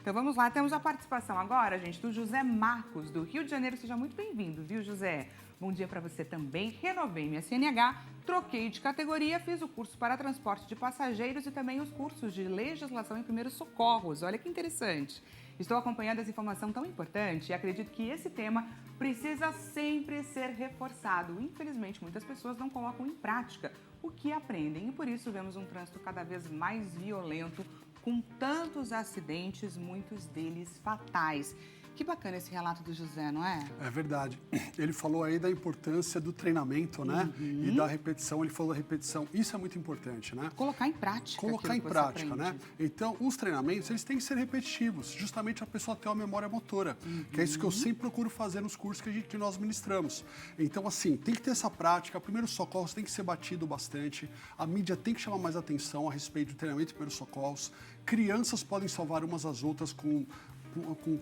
Então vamos lá, temos a participação agora, gente, do José Marcos, do Rio de Janeiro. Seja muito bem-vindo, viu, José? Bom dia para você também. Renovei minha CNH, troquei de categoria, fiz o curso para transporte de passageiros e também os cursos de legislação em primeiros socorros. Olha que interessante. Estou acompanhando essa informação tão importante e acredito que esse tema precisa sempre ser reforçado. Infelizmente, muitas pessoas não colocam em prática o que aprendem e por isso vemos um trânsito cada vez mais violento, com tantos acidentes, muitos deles fatais. Que bacana esse relato do José, não é? É verdade. Ele falou aí da importância do treinamento, né? E da repetição. Ele falou da repetição. Isso é muito importante, né? Colocar em prática. Colocar em prática, né? Então, os treinamentos, eles têm que ser repetitivos. Justamente a pessoa ter uma memória motora. Que é isso que eu sempre procuro fazer nos cursos que nós ministramos. Então, assim, tem que ter essa prática. Primeiros socorros tem que ser batido bastante. A mídia tem que chamar mais atenção a respeito do treinamento de primeiros socorros. Crianças podem salvar umas às outras com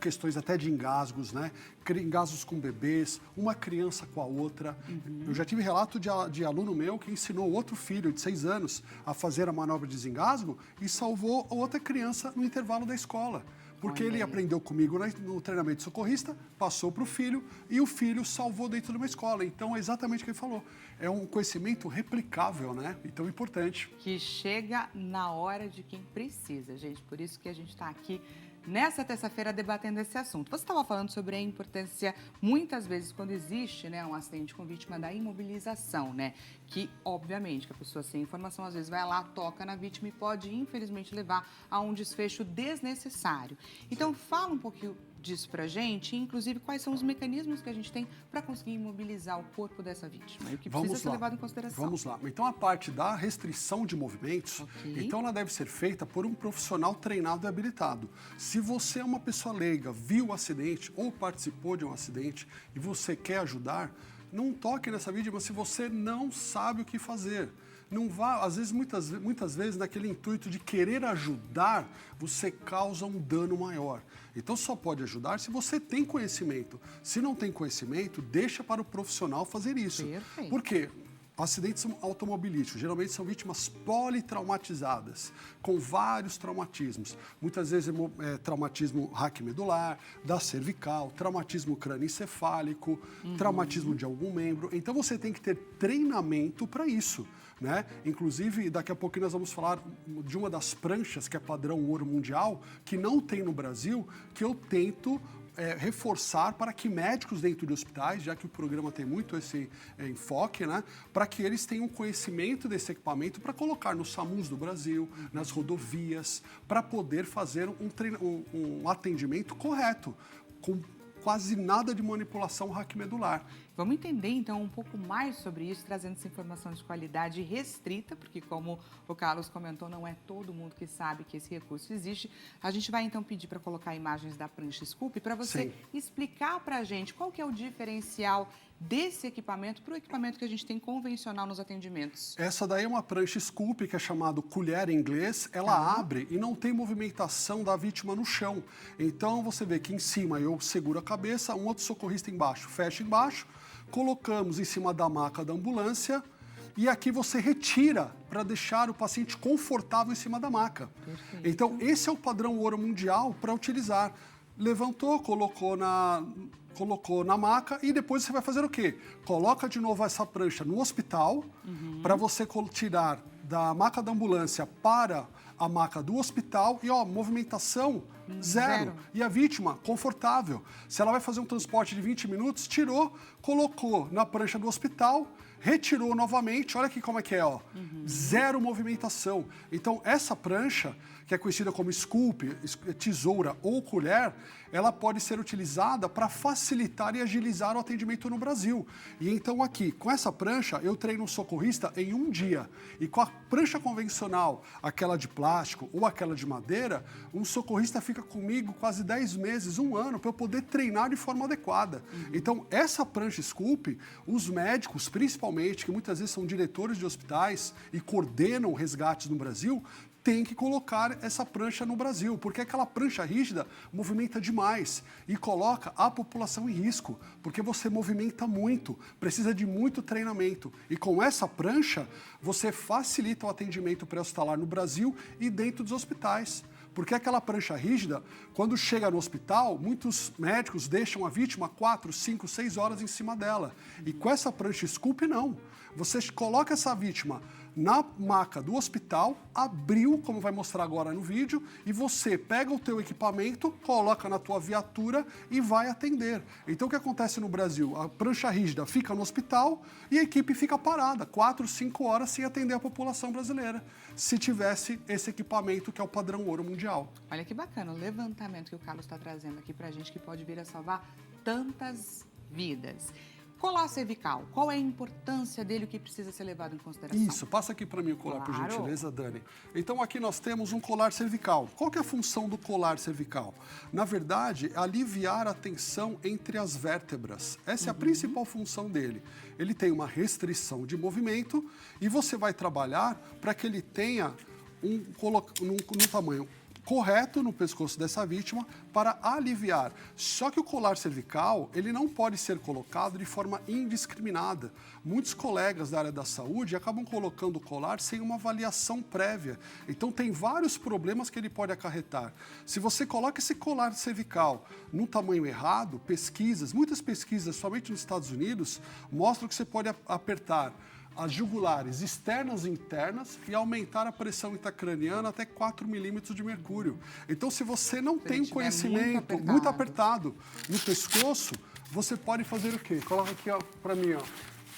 questões até de engasgos, né? Engasgos com bebês, uma criança com a outra. Eu já tive relato de aluno meu que ensinou outro filho de 6 anos a fazer a manobra de desengasgo e salvou outra criança no intervalo da escola. Porque ele aprendeu comigo no treinamento de socorrista, passou para o filho e o filho salvou dentro de uma escola. Então, é exatamente o que ele falou. É um conhecimento replicável, né? Então, importante. Que chega na hora de quem precisa, gente. Por isso que a gente está aqui nessa terça-feira debatendo esse assunto. Você estava falando sobre a importância, muitas vezes, quando existe, né, um acidente com vítima, da imobilização, né? Que, obviamente, que a pessoa sem informação, às vezes, vai lá, toca na vítima e pode, infelizmente, levar a um desfecho desnecessário. Então, fala um pouquinho disso pra gente, inclusive quais são os mecanismos que a gente tem para conseguir imobilizar o corpo dessa vítima e o que precisa ser levado em consideração. Vamos lá. Então, a parte da restrição de movimentos, então ela deve ser feita por um profissional treinado e habilitado. Se você é uma pessoa leiga, viu o acidente ou participou de um acidente e você quer ajudar, não toque nessa vítima se você não sabe o que fazer. Não vá, às vezes, muitas vezes, naquele intuito de querer ajudar, você causa um dano maior. Então, só pode ajudar se você tem conhecimento. Se não tem conhecimento, deixa para o profissional fazer isso. Perfeito. Por quê? Acidentes automobilísticos, geralmente são vítimas politraumatizadas, com vários traumatismos. Muitas vezes é traumatismo raquimedular, da cervical, traumatismo crânioencefálico, traumatismo de algum membro. Então, você tem que ter treinamento para isso, né? Inclusive, daqui a pouquinho nós vamos falar de uma das pranchas, que é padrão ouro mundial, que não tem no Brasil, que eu tento reforçar para que médicos dentro de hospitais, já que o programa tem muito esse enfoque, né, para que eles tenham conhecimento desse equipamento para colocar nos SAMUs do Brasil, nas rodovias, para poder fazer um atendimento correto, com quase nada de manipulação raquimedular. Vamos entender, então, um pouco mais sobre isso, trazendo essa informação de qualidade restrita, porque, como o Carlos comentou, não é todo mundo que sabe que esse recurso existe. A gente vai, então, pedir para colocar imagens da prancha Scoop para você explicar para a gente qual que é o diferencial desse equipamento para o equipamento que a gente tem convencional nos atendimentos. Essa daí é uma prancha Scoop, que é chamada colher em inglês. Ela abre e não tem movimentação da vítima no chão. Então, você vê que em cima eu seguro a cabeça, um outro socorrista embaixo fecha embaixo, colocamos em cima da maca da ambulância e aqui você retira para deixar o paciente confortável em cima da maca. Perfeito. Então, esse é o padrão ouro mundial para utilizar. Levantou, colocou na maca e depois você vai fazer o quê? Coloca de novo essa prancha no hospital para você tirar da maca da ambulância para a maca do hospital e, movimentação zero. E a vítima, confortável. Se ela vai fazer um transporte de 20 minutos, tirou, colocou na prancha do hospital, retirou novamente, olha aqui como é que é, zero movimentação. Então, essa prancha, que é conhecida como scoop, tesoura ou colher, ela pode ser utilizada para facilitar e agilizar o atendimento no Brasil. E então aqui, com essa prancha, eu treino um socorrista em um dia. E com a prancha convencional, aquela de plástico ou aquela de madeira, um socorrista fica comigo quase 10 meses, 1 ano, para eu poder treinar de forma adequada. Então, essa prancha Scoop, os médicos, principalmente, que muitas vezes são diretores de hospitais e coordenam resgates no Brasil, tem que colocar essa prancha no Brasil, porque aquela prancha rígida movimenta demais e coloca a população em risco, porque você movimenta muito, precisa de muito treinamento. E com essa prancha, você facilita o atendimento pré-hospitalar no Brasil e dentro dos hospitais. Porque aquela prancha rígida, quando chega no hospital, muitos médicos deixam a vítima 4, 5, 6 horas em cima dela. E com essa prancha Scoop, não. Você coloca essa vítima na maca do hospital, abriu, como vai mostrar agora no vídeo, e você pega o teu equipamento, coloca na tua viatura e vai atender. Então, o que acontece no Brasil? A prancha rígida fica no hospital e a equipe fica parada 4, 5 horas sem atender a população brasileira, se tivesse esse equipamento que é o padrão ouro mundial. Olha que bacana o levantamento que o Carlos está trazendo aqui para a gente, que pode vir a salvar tantas vidas. Colar cervical, qual é a importância dele, o que precisa ser levado em consideração? Isso, passa aqui para mim o colar, por gentileza, Dani. Então, aqui nós temos um colar cervical. Qual que é a função do colar cervical? Na verdade, aliviar a tensão entre as vértebras. Essa é a principal função dele. Ele tem uma restrição de movimento e você vai trabalhar para que ele tenha num tamanho correto no pescoço dessa vítima para aliviar. Só que o colar cervical, ele não pode ser colocado de forma indiscriminada. Muitos colegas da área da saúde acabam colocando o colar sem uma avaliação prévia. Então, tem vários problemas que ele pode acarretar. Se você coloca esse colar cervical num tamanho errado, muitas pesquisas, somente nos Estados Unidos, mostram que você pode apertar as jugulares externas e internas e aumentar a pressão intracraniana até 4 milímetros de mercúrio. Então, se você não tem um conhecimento muito apertado no pescoço, você pode fazer o quê? Coloca aqui para mim, ó.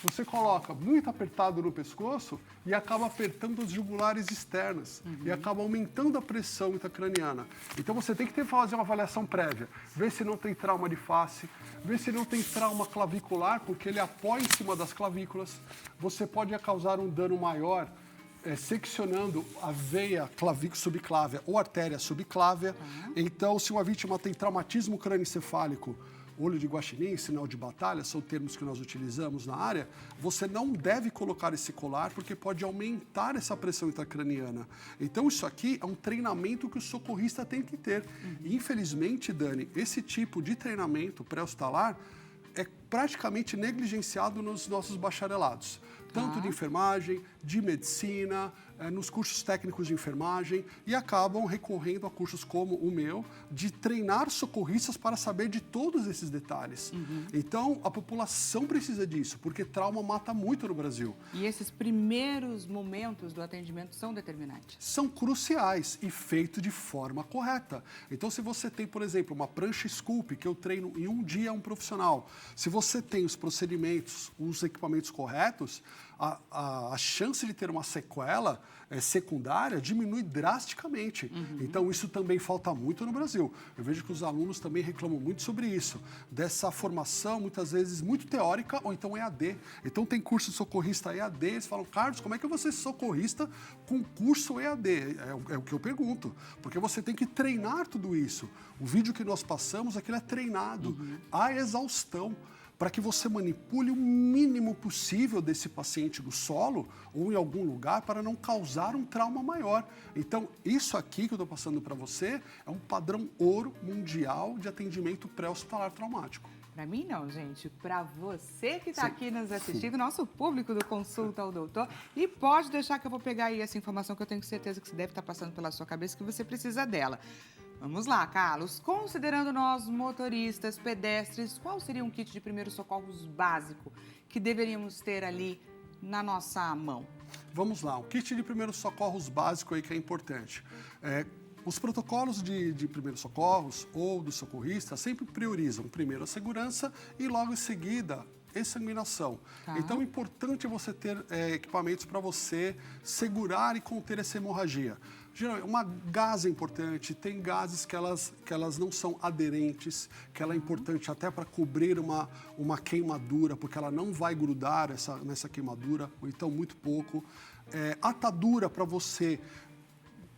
Você coloca muito apertado no pescoço e acaba apertando as jugulares externas e acaba aumentando a pressão intracraniana. Então, você tem que fazer uma avaliação prévia, ver se não tem trauma de face, ver se não tem trauma clavicular, porque ele apoia em cima das clavículas. Você pode causar um dano maior seccionando a veia subclávia ou artéria subclávia. Então, se uma vítima tem traumatismo crânioencefálico, olho de guaxinim, sinal de batalha, são termos que nós utilizamos na área, você não deve colocar esse colar porque pode aumentar essa pressão intracraniana. Então, isso aqui é um treinamento que o socorrista tem que ter. E, infelizmente, Dani, esse tipo de treinamento pré-hospitalar é praticamente negligenciado nos nossos bacharelados. Tanto de enfermagem, de medicina, nos cursos técnicos de enfermagem, e acabam recorrendo a cursos como o meu, de treinar socorristas para saber de todos esses detalhes. Então, a população precisa disso, porque trauma mata muito no Brasil. E esses primeiros momentos do atendimento são determinantes? São cruciais e feitos de forma correta. Então, se você tem, por exemplo, uma prancha Sculpe, que eu treino em um dia um profissional, se você tem os procedimentos, os equipamentos corretos, a chance de ter uma sequela secundária diminui drasticamente. Então, isso também falta muito no Brasil. Eu vejo que os alunos também reclamam muito sobre isso, dessa formação, muitas vezes, muito teórica ou então EAD. Então, tem curso de socorrista EAD, eles falam, Carlos, como é que eu vou ser socorrista com curso EAD? É o que eu pergunto, porque você tem que treinar tudo isso. O vídeo que nós passamos, aquilo é treinado à exaustão, para que você manipule o mínimo possível desse paciente no solo ou em algum lugar para não causar um trauma maior. Então, isso aqui que eu estou passando para você é um padrão ouro mundial de atendimento pré-hospitalar traumático. Para mim não, gente. Para você que está aqui nos assistindo, nosso público do Consulta ao Doutor. E pode deixar que eu vou pegar aí essa informação que eu tenho certeza que você deve estar passando pela sua cabeça, que você precisa dela. Vamos lá, Carlos. Considerando nós motoristas, pedestres, qual seria um kit de primeiros socorros básico que deveríamos ter ali na nossa mão? Vamos lá, um kit de primeiros socorros básico aí que é importante. Os protocolos de primeiros socorros ou do socorrista sempre priorizam primeiro a segurança e logo em seguida exsanguinação. Então, é importante você ter equipamentos para você segurar e conter essa hemorragia. Geralmente, uma gase é importante, tem gases que elas não são aderentes, que ela é importante até para cobrir uma queimadura, porque ela não vai grudar nessa queimadura, ou então muito pouco. Atadura para você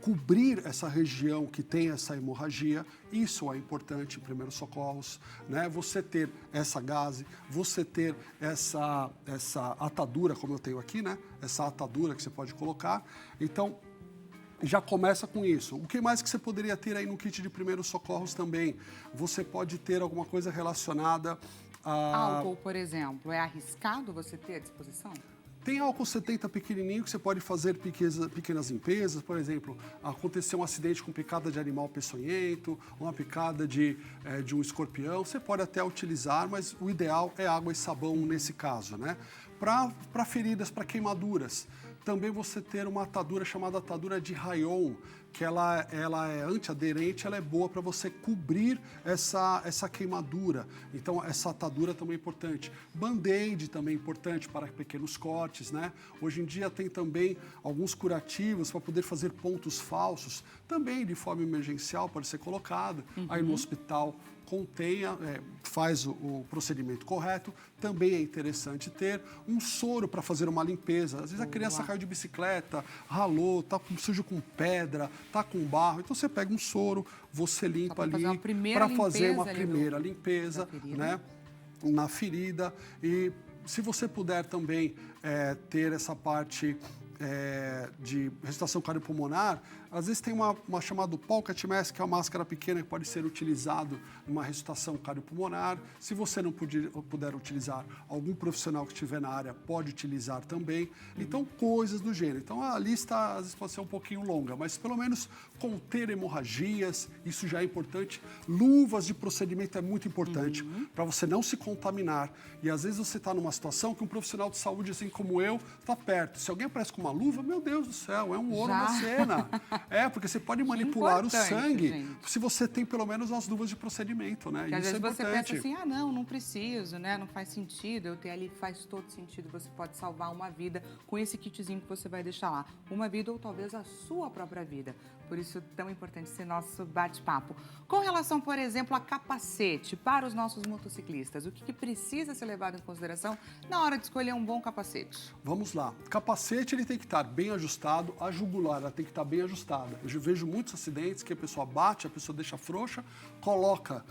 cobrir essa região que tem essa hemorragia, isso é importante em primeiros socorros, né? Você ter essa gase, você ter essa atadura, como eu tenho aqui, né? Essa atadura que você pode colocar. Então, já começa com isso. O que mais que você poderia ter aí no kit de primeiros socorros também? Você pode ter alguma coisa relacionada a... Álcool, por exemplo, é arriscado você ter à disposição? Tem álcool 70 pequenininho que você pode fazer pequenas limpezas. Por exemplo, aconteceu um acidente com picada de animal peçonhento, uma picada de um escorpião. Você pode até utilizar, mas o ideal é água e sabão nesse caso, né? Para feridas, para queimaduras, também você ter uma atadura chamada atadura de rayon, que ela é antiaderente, ela é boa para você cobrir essa queimadura. Então, essa atadura também é importante. Band-aid também é importante para pequenos cortes, né? Hoje em dia tem também alguns curativos para poder fazer pontos falsos, também de forma emergencial pode ser colocado. Aí no hospital faz o procedimento correto, também é interessante ter um soro para fazer uma limpeza. Às vezes a criança caiu de bicicleta, ralou, está sujo com pedra, está com barro, então você pega um soro, você limpa ali para fazer uma primeira limpeza, né, na ferida. E se você puder também ter essa parte de ressuscitação cardiopulmonar, às vezes tem uma chamada pocket mask, que é uma máscara pequena que pode ser utilizado numa ressuscitação cardiopulmonar. Se você não puder utilizar, algum profissional que estiver na área pode utilizar também. Então, coisas do gênero. Então, a lista às vezes pode ser um pouquinho longa, mas pelo menos conter hemorragias, isso já é importante. Luvas de procedimento é muito importante para você não se contaminar. E às vezes você está numa situação que um profissional de saúde, assim como eu, está perto. Se alguém aparece com uma luva, meu Deus do céu, é um ouro na cena. Porque você pode manipular o sangue, gente, se você tem pelo menos as luvas de procedimento, né? Porque às vezes você pensa assim, não preciso, né? Não faz sentido, eu ter ali faz todo sentido, você pode salvar uma vida com esse kitzinho que você vai deixar lá. Uma vida ou talvez a sua própria vida. Por isso, tão importante ser nosso bate-papo. Com relação, por exemplo, a capacete para os nossos motociclistas, o que precisa ser levado em consideração na hora de escolher um bom capacete? Vamos lá. Capacete, ele tem que estar bem ajustado, a jugular, ela tem que estar bem ajustada. Eu vejo muitos acidentes que a pessoa bate, a pessoa deixa frouxa, coloca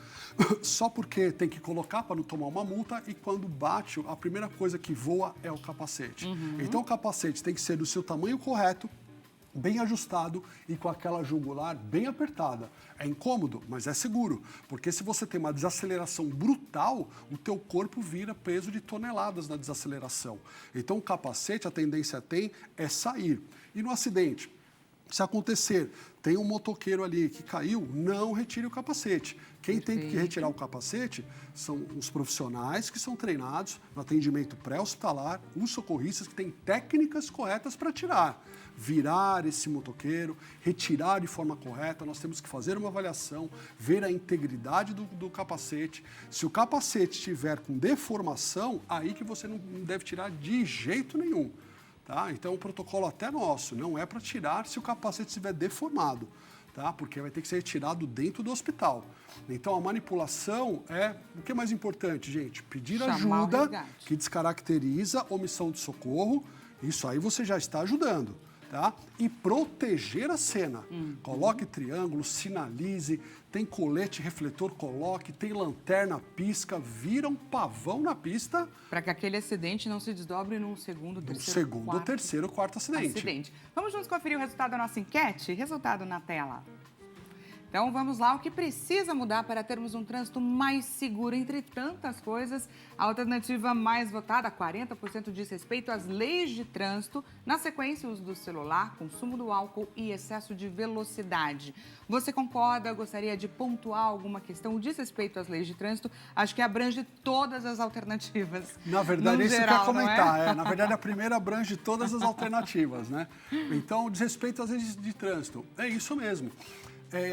só porque tem que colocar para não tomar uma multa, e quando bate, a primeira coisa que voa é o capacete. Então, o capacete tem que ser do seu tamanho correto, bem ajustado e com aquela jugular bem apertada. É incômodo, mas é seguro, porque se você tem uma desaceleração brutal, o teu corpo vira peso de toneladas na desaceleração. Então, o capacete, a tendência é sair. E no acidente? Se acontecer, tem um motoqueiro ali que caiu, não retire o capacete. Quem tem que retirar o capacete são os profissionais que são treinados no atendimento pré-hospitalar, os socorristas que têm técnicas corretas para tirar. Virar esse motoqueiro, retirar de forma correta, nós temos que fazer uma avaliação, ver a integridade do capacete. Se o capacete estiver com deformação, aí que você não deve tirar de jeito nenhum. Tá? Então, o protocolo até nosso não é para tirar se o capacete estiver deformado, tá? Porque vai ter que ser retirado dentro do hospital. Então, a manipulação é... O que é mais importante, gente? Pedir ajuda, que descaracteriza omissão de socorro. Isso aí você já está ajudando. Tá? E proteger a cena. Coloque triângulo, sinalize, tem colete refletor, coloque, tem lanterna, pisca, vira um pavão na pista. Para que aquele acidente não se desdobre num segundo, terceiro, quarto acidente. Vamos juntos conferir o resultado da nossa enquete? Resultado na tela. Então, vamos lá. O que precisa mudar para termos um trânsito mais seguro? Entre tantas coisas, a alternativa mais votada, 40%, diz respeito às leis de trânsito. Na sequência, o uso do celular, consumo do álcool e excesso de velocidade. Você concorda? Gostaria de pontuar alguma questão? Diz respeito às leis de trânsito, acho que abrange todas as alternativas. Na verdade, é isso que eu ia comentar. Na verdade, a primeira abrange todas as alternativas, né? Então, diz respeito às leis de trânsito. É isso mesmo.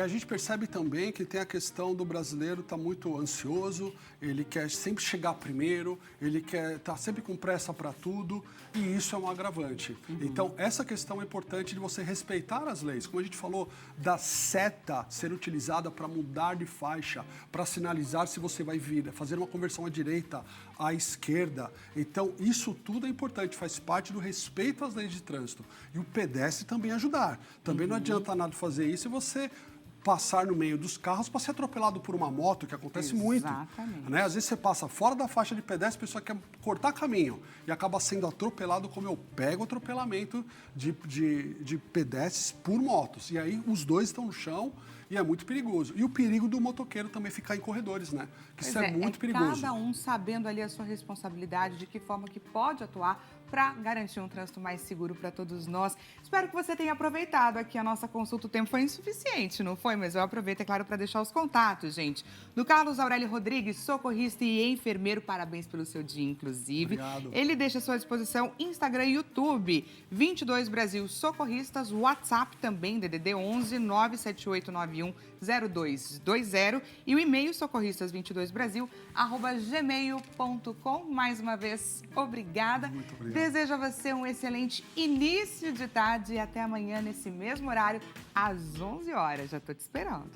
A gente percebe também que tem a questão do brasileiro estar muito ansioso, ele quer sempre chegar primeiro, ele quer estar sempre com pressa para tudo, e isso é um agravante. Então, essa questão é importante de você respeitar as leis. Como a gente falou, da seta ser utilizada para mudar de faixa, para sinalizar se você vai vir, fazer uma conversão à direita, à esquerda. Então, isso tudo é importante, faz parte do respeito às leis de trânsito. E o pedestre também ajudar. Também não adianta nada fazer isso e você passar no meio dos carros para ser atropelado por uma moto, que acontece muito. Né? Às vezes você passa fora da faixa de pedestre, a pessoa quer cortar caminho e acaba sendo atropelado, como eu pego atropelamento de pedestres por motos. E aí os dois estão no chão e é muito perigoso. E o perigo do motoqueiro também ficar em corredores, né? Que isso é muito perigoso. Cada um sabendo ali a sua responsabilidade, de que forma que pode atuar para garantir um trânsito mais seguro para todos nós. Espero que você tenha aproveitado aqui a nossa consulta. O tempo foi insuficiente, não foi? Mas eu aproveito, é claro, para deixar os contatos, gente. Do Carlos Aurélio Rodrigues, socorrista e enfermeiro, parabéns pelo seu dia, inclusive. Obrigado. Ele deixa à sua disposição Instagram e YouTube, 22 Brasil Socorristas, WhatsApp também, DDD 11 97891 0220 e o e-mail socorristas22brasil@gmail.com. Mais uma vez, obrigada. Muito obrigado. Desejo a você um excelente início de tarde e até amanhã nesse mesmo horário, às 11 horas. Já estou te esperando.